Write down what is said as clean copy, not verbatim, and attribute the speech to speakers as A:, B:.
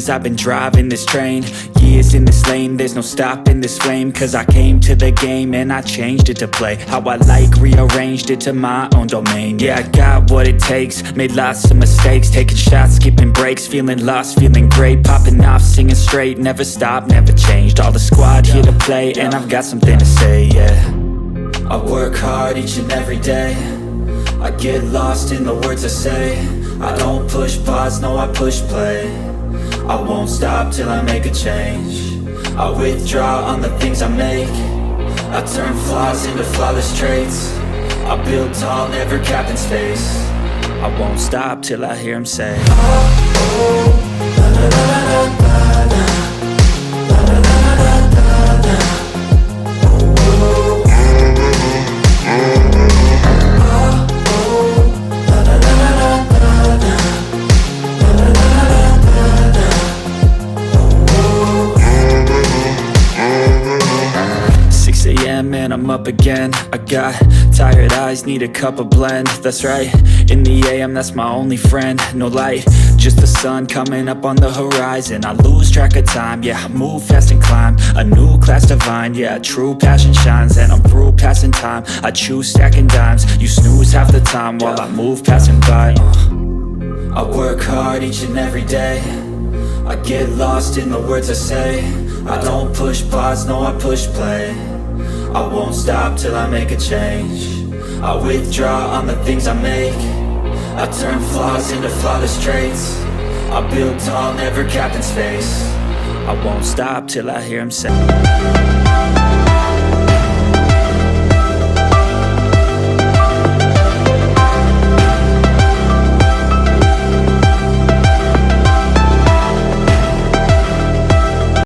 A: years I've been driving this train, years in this lane, there's no stopping this flame. Cause I came to the game and I changed it to play how I like, rearranged it to my own domain. Yeah, I got what it takes, made lots of mistakes, taking shots, skipping breaks, feeling lost, feeling great, popping off, singing straight, never stopped, never changed. All the squad here to play, and I've got something to say, yeah. I work hard each and every day, I get lost in the words I say. I don't push pause, no I push play. I won't stop till I make a change. I withdraw on the things I make. I turn flaws into flawless traits. I build tall, never capped in space. I won't stop till I hear him say, oh, oh, la la la la la la. And I'm up again. I got tired eyes, need a cup of blend. That's right, in the AM, that's my only friend. No light, just the sun coming up on the horizon. I lose track of time, yeah, I move fast and climb a new class divine, yeah, true passion shines. And I'm through passing time, I choose stacking dimes. You snooze half the time while I move passing by. I work hard each and every day, I get lost in the words I say. I don't push pause, no I push play. I won't stop till I make a change. I withdraw on the things I make. I turn flaws into flawless traits. I build tall, never capped in space. I won't stop till I hear him say